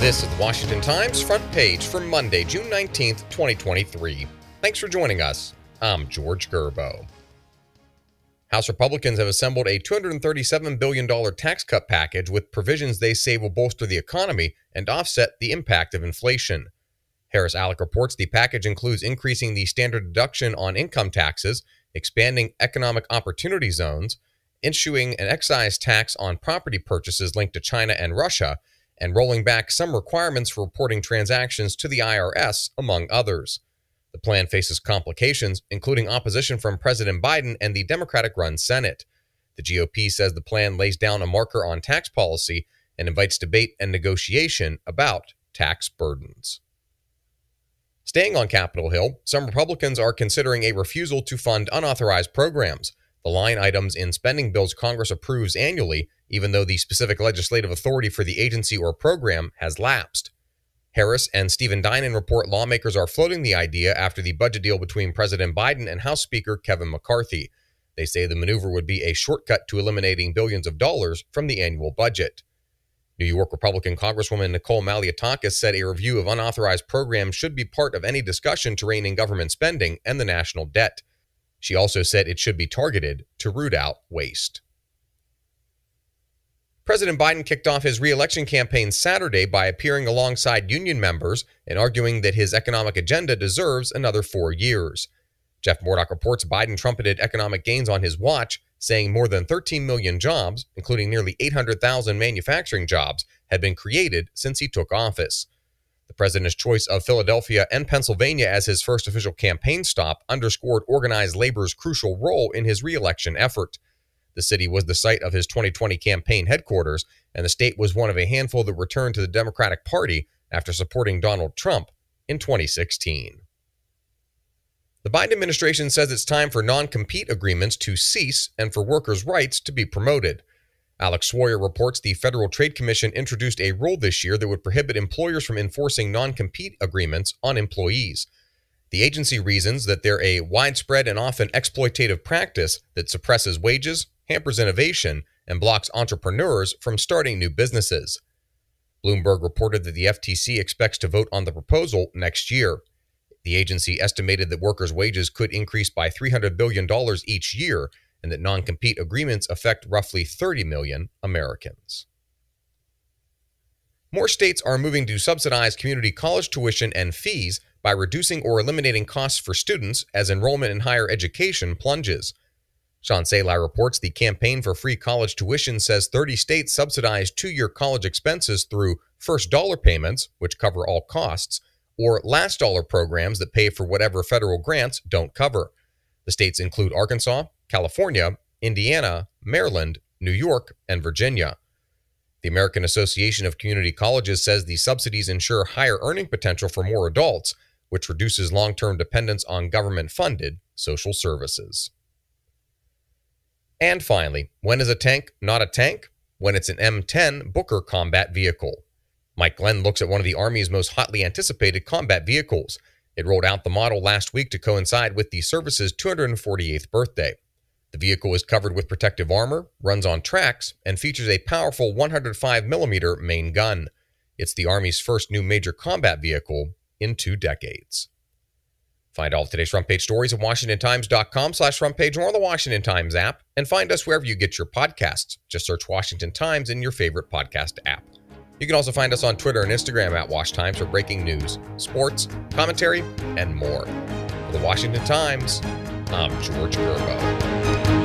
This is the Washington Times front page for Monday, June 19th, 2023. Thanks for joining us. I'm George Gerbo. House Republicans have assembled a $237 billion tax cut package with provisions they say will bolster the economy and offset the impact of inflation. Harris Alec reports the package includes increasing the standard deduction on income taxes, expanding economic opportunity zones, issuing an excise tax on property purchases linked to China and Russia, and rolling back some requirements for reporting transactions to the IRS, among others. The plan faces complications, including opposition from President Biden and the Democratic-run Senate. The GOP says the plan lays down a marker on tax policy and invites debate and negotiation about tax burdens. Staying on Capitol Hill, some Republicans are considering a refusal to fund unauthorized programs, the line items in spending bills Congress approves annually, even though the specific legislative authority for the agency or program has lapsed. Harris and Stephen Dinan report lawmakers are floating the idea after the budget deal between President Biden and House Speaker Kevin McCarthy. They say the maneuver would be a shortcut to eliminating billions of dollars from the annual budget. New York Republican Congresswoman Nicole Malliotakis said a review of unauthorized programs should be part of any discussion to rein in government spending and the national debt. She also said it should be targeted to root out waste. President Biden kicked off his re-election campaign Saturday by appearing alongside union members and arguing that his economic agenda deserves another 4 years. Jeff Murdoch reports Biden trumpeted economic gains on his watch, saying more than 13 million jobs, including nearly 800,000 manufacturing jobs, had been created since he took office. The president's choice of Philadelphia and Pennsylvania as his first official campaign stop underscored organized labor's crucial role in his re-election effort. The city was the site of his 2020 campaign headquarters, and the state was one of a handful that returned to the Democratic Party after supporting Donald Trump in 2016. The Biden administration says it's time for non-compete agreements to cease and for workers' rights to be promoted. Alex Sawyer reports the Federal Trade Commission introduced a rule this year that would prohibit employers from enforcing non-compete agreements on employees. The agency reasons that they're a widespread and often exploitative practice that suppresses wages, hampers innovation, and blocks entrepreneurs from starting new businesses. Bloomberg reported that the FTC expects to vote on the proposal next year. The agency estimated that workers' wages could increase by $300 billion each year, and that non-compete agreements affect roughly 30 million Americans. More states are moving to subsidize community college tuition and fees by reducing or eliminating costs for students as enrollment in higher education plunges. Sean Salai reports the Campaign for Free College Tuition says 30 states subsidize two-year college expenses through first dollar payments, which cover all costs, or last dollar programs that pay for whatever federal grants don't cover. The states include Arkansas, California, Indiana, Maryland, New York, and Virginia. The American Association of Community Colleges says the subsidies ensure higher earning potential for more adults, which reduces long-term dependence on government-funded social services. And finally, when is a tank not a tank? When it's an M10 Booker combat vehicle. Mike Glenn looks at one of the Army's most hotly anticipated combat vehicles. It rolled out the model last week to coincide with the service's 248th birthday. The vehicle is covered with protective armor, runs on tracks, and features a powerful 105mm main gun. It's the Army's first new major combat vehicle in 2 decades. Find all of today's front page stories at WashingtonTimes.com/frontpage or on the Washington Times app, and find us wherever you get your podcasts. Just search Washington Times in your favorite podcast app. You can also find us on Twitter and Instagram at Wash Times for breaking news, sports, commentary, and more. For the Washington Times, I'm George Gerbo.